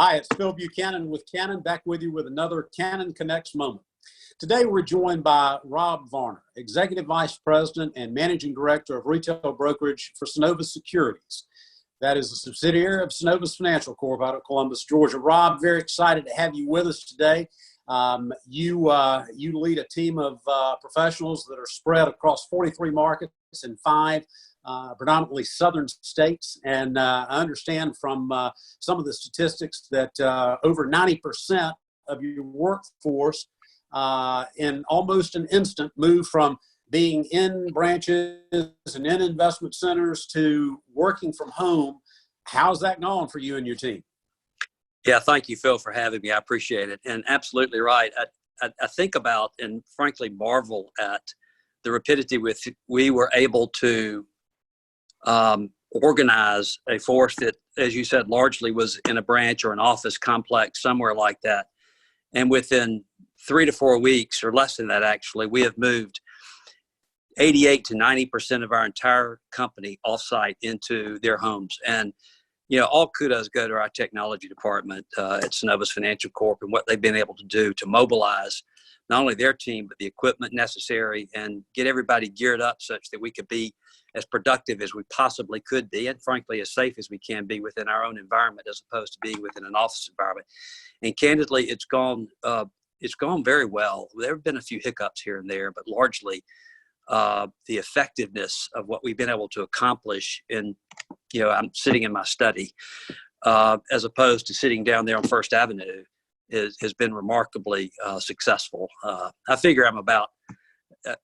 Hi, it's Phil Buchanan with Cannon, back with you with another Cannon Connects moment. Today we're joined by Rob Varner, Executive Vice President and Managing Director of Retail Brokerage for Synovus Securities. That is a subsidiary of Synovus Financial Corp out of Columbus, Georgia. Rob, very excited to have you with us today. You lead a team of professionals that are spread across 43 markets in 5 predominantly southern states. And I understand from some of the statistics that over 90% of your workforce in almost an instant moved from being in branches and in investment centers to working from home. How's that going for you and your team? Yeah, thank you, Phil, for having me. I appreciate it. And absolutely right. I think about and frankly marvel at the rapidity with we were able to organize a force that, as you said, largely was in a branch or an office complex, somewhere like that. And within 3 to 4 weeks, or less than that actually, we have moved 88 to 90% of our entire company offsite into their homes. And you know, all kudos go to our technology department at Synovus Financial Corp and what they've been able to do to mobilize not only their team, but the equipment necessary and get everybody geared up such that we could be as productive as we possibly could be, and frankly, as safe as we can be within our own environment as opposed to being within an office environment. And candidly, it's gone very well. There have been a few hiccups here and there, but largely the effectiveness of what we've been able to accomplish in, you know, I'm sitting in my study as opposed to sitting down there on First Avenue has been remarkably successful. I figure I'm about,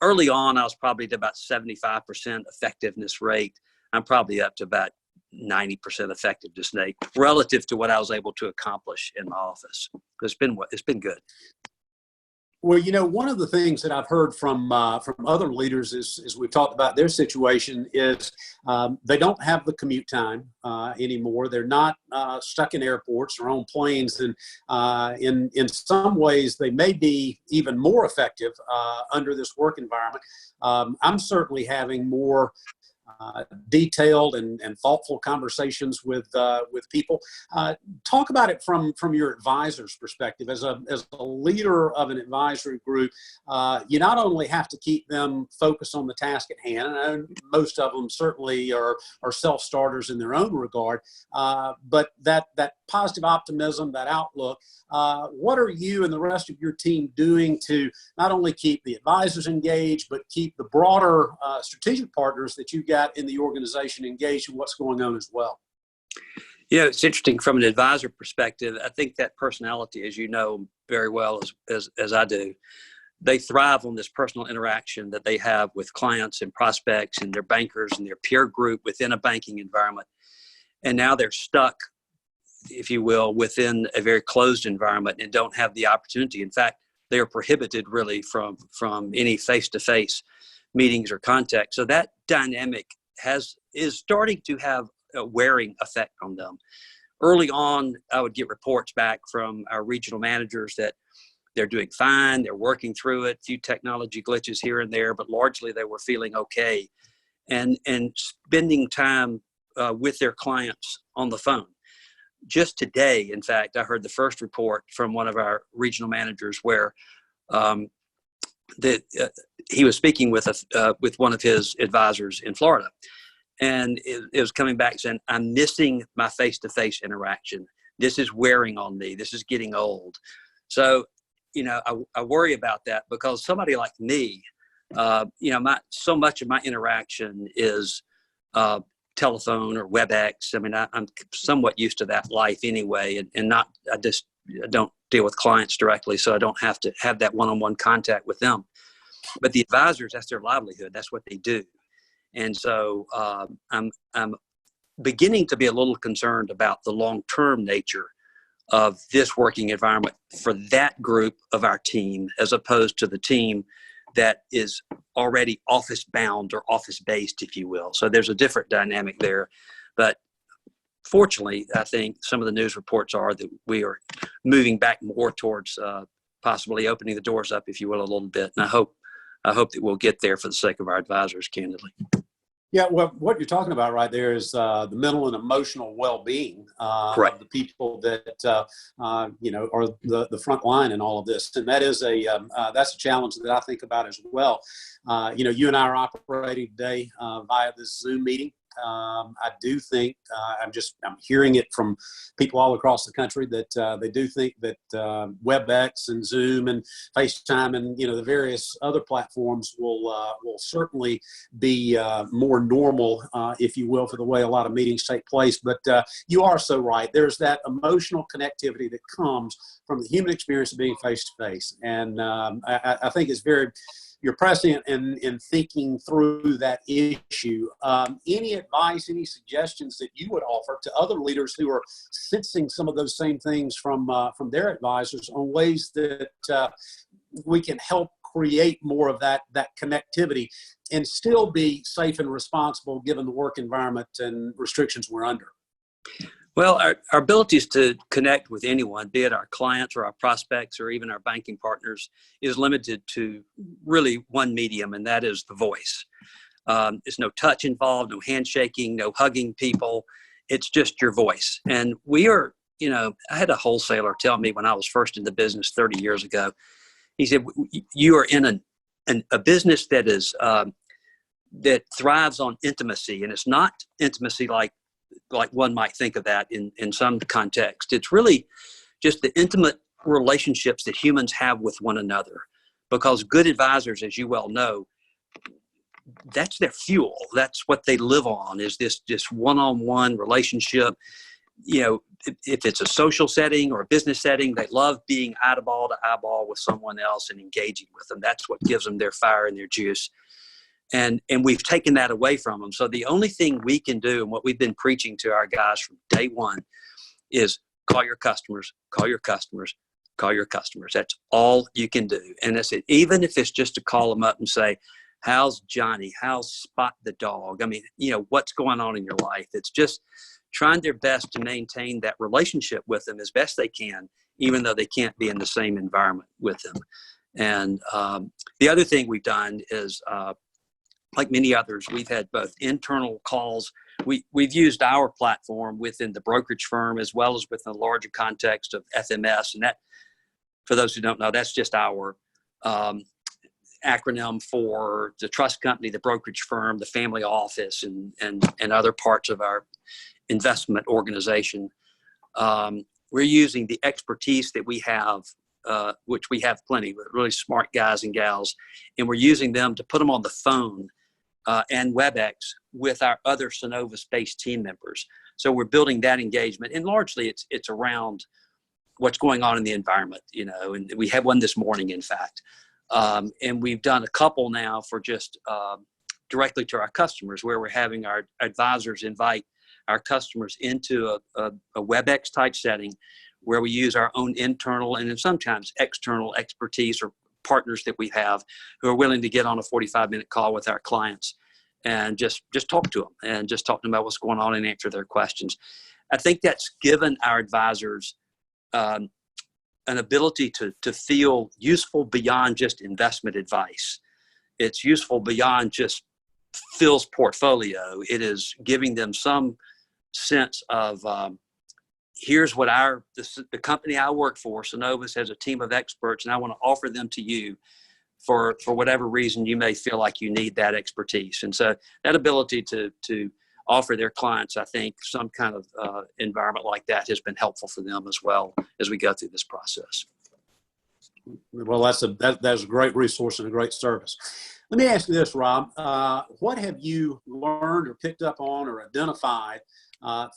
early on, I was probably to about 75% effectiveness rate. I'm probably up to about 90% effectiveness rate relative to what I was able to accomplish in my office. It's been good. Well, you know, one of the things that I've heard from other leaders is, as we've talked about their situation, is they don't have the commute time anymore. They're not stuck in airports or on planes, and in some ways they may be even more effective under this work environment. I'm certainly having more detailed and thoughtful conversations with people. Talk about it from your advisor's perspective. As a leader of an advisory group, you not only have to keep them focused on the task at hand, and most of them certainly are self-starters in their own regard, but that positive optimism, that outlook. What are you and the rest of your team doing to not only keep the advisors engaged, but keep the broader strategic partners that you got in the organization engaged in what's going on as well? You know, it's interesting from an advisor perspective. I think that personality, as you know very well as I do, they thrive on this personal interaction that they have with clients and prospects and their bankers and their peer group within a banking environment. And now they're stuck, if you will, within a very closed environment and don't have the opportunity. In fact, they are prohibited really from any face-to-face meetings or contact. So that dynamic is starting to have a wearing effect on them. Early on, I would get reports back from our regional managers that they're doing fine, they're working through it, a few technology glitches here and there, but largely they were feeling okay and spending time with their clients on the phone. Just today, in fact, I heard the first report from one of our regional managers where he was speaking with one of his advisors in Florida, and it was coming back saying, "I'm missing my face-to-face interaction. This is wearing on me. This is getting old." So, you know, I worry about that because somebody like me, you know, so much of my interaction is telephone or WebEx. I mean, I'm somewhat used to that life anyway, and I don't deal with clients directly, so I don't have to have that one-on-one contact with them. But the advisors, that's their livelihood. That's what they do. And so I'm beginning to be a little concerned about the long-term nature of this working environment for that group of our team, as opposed to the team that is already office bound or office based, if you will. So there's a different dynamic there. But fortunately, I think some of the news reports are that we are moving back more towards possibly opening the doors up, if you will, a little bit. And I hope that we'll get there for the sake of our advisors, candidly. Yeah, well, what you're talking about right there is the mental and emotional well-being Correct. of the people that are the front line in all of this, and that is that's a challenge that I think about as well. You and I are operating today via this Zoom meeting. I do think I'm hearing it from people all across the country that they do think that WebEx and Zoom and FaceTime and the various other platforms will certainly be more normal, if you will, for the way a lot of meetings take place. But you are so right. There's that emotional connectivity that comes from the human experience of being face to face, and I think it's very you're prescient in thinking through that issue. Any advice, any suggestions that you would offer to other leaders who are sensing some of those same things from their advisors on ways that we can help create more of that connectivity and still be safe and responsible given the work environment and restrictions we're under? Well, our abilities to connect with anyone, be it our clients or our prospects or even our banking partners, is limited to really one medium, and that is the voice. There's no touch involved, no handshaking, no hugging people. It's just your voice. And we are, I had a wholesaler tell me when I was first in the business 30 years ago, he said, you are in a business that is that thrives on intimacy, and it's not intimacy like one might think of that in some context. It's really just the intimate relationships that humans have with one another, because good advisors, as you well know, that's their fuel. That's what they live on, is this just one-on-one relationship. If it's a social setting or a business setting, they love being eyeball to eyeball with someone else and engaging with them. That's what gives them their fire and their juice. And we've taken that away from them. So the only thing we can do, and what we've been preaching to our guys from day one, is call your customers, call your customers, call your customers. That's all you can do. And that's it. Even if it's just to call them up and say, how's Johnny? How's Spot the dog? I mean, what's going on in your life? It's just trying their best to maintain that relationship with them as best they can, even though they can't be in the same environment with them. And the other thing we've done is, like many others, we've had both internal calls. We've used our platform within the brokerage firm as well as within the larger context of FMS. And that, for those who don't know, that's just our acronym for the trust company, the brokerage firm, the family office, and other parts of our investment organization. We're using the expertise that we have, which we have plenty, but really smart guys and gals, and we're using them to put them on the phone and WebEx with our other Synovus-based team members. So we're building that engagement, and largely it's around what's going on in the environment, and we had one this morning, in fact. And we've done a couple now for just directly to our customers, where we're having our advisors invite our customers into a WebEx type setting where we use our own internal and then sometimes external expertise or partners that we have who are willing to get on a 45-minute call with our clients and just talk to them and just talk to them about what's going on and answer their questions. I think that's given our advisors an ability to feel useful beyond just investment advice. It's useful beyond just Phil's portfolio. It is giving them some sense of here's what the company I work for, Synovus, has a team of experts, and I want to offer them to you for whatever reason you may feel like you need that expertise. And so that ability to offer their clients, I think, some kind of environment like that has been helpful for them as well as we go through this process. Well, that's a great resource and a great service. Let me ask you this, Rob. What have you learned or picked up on or identified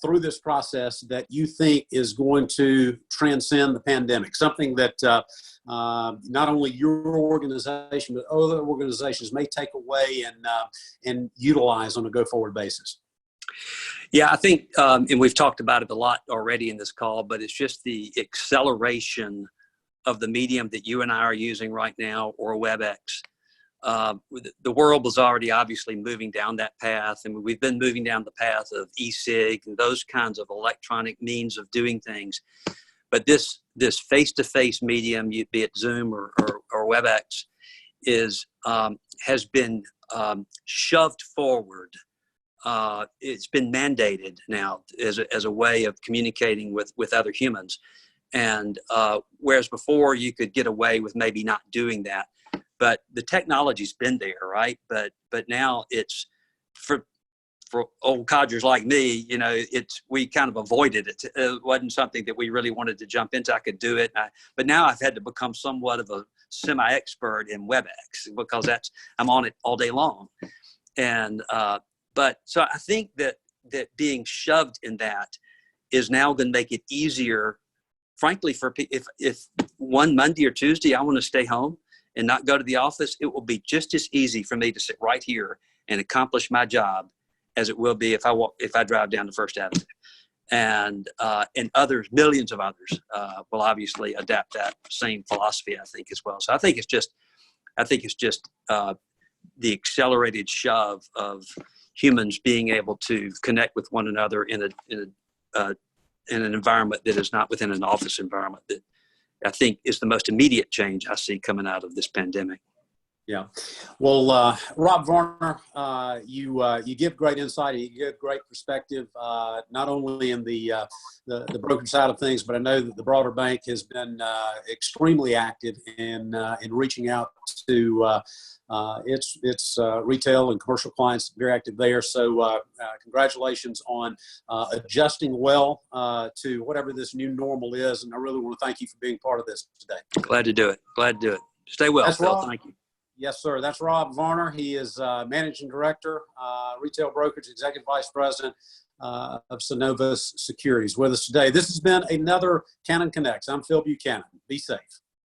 through this process that you think is going to transcend the pandemic? Something that not only your organization, but other organizations may take away and utilize on a go-forward basis? Yeah, I think, and we've talked about it a lot already in this call, but it's just the acceleration of the medium that you and I are using right now, or WebEx. The world was already obviously moving down that path, and we've been moving down the path of e-sig and those kinds of electronic means of doing things. But this face-to-face medium, be it Zoom or WebEx, has been shoved forward it's been mandated now as a way of communicating with other humans. And whereas before you could get away with maybe not doing that, but the technology's been there, right? But now it's for old codgers like me, we kind of avoided it. It wasn't something that we really wanted to jump into. I could do it, but now I've had to become somewhat of a semi-expert in WebEx because I'm on it all day long. And but so I think that being shoved in that is now going to make it easier, frankly, for if one Monday or Tuesday I want to stay home and not go to the office, it will be just as easy for me to sit right here and accomplish my job as it will be if I drive down to First Avenue. And others, millions of others, will obviously adapt that same philosophy, I think, as well. So I think it's just the accelerated shove of humans being able to connect with one another in an environment that is not within an office environment that I think is the most immediate change I see coming out of this pandemic. Yeah. Well, Rob Varner, you give great insight. You give great perspective, not only in the brokerage side of things, but I know that the broader bank has been extremely active in reaching out to its retail and commercial clients. Very active there. So congratulations on adjusting well to whatever this new normal is. And I really want to thank you for being part of this today. Glad to do it. Stay well, That's Phil. Rob. Thank you. Yes, sir. That's Rob Varner. He is Managing Director, Retail Brokerage, Executive Vice President of Synovus Securities with us today. This has been another Cannon Connects. I'm Phil Buchanan. Be safe.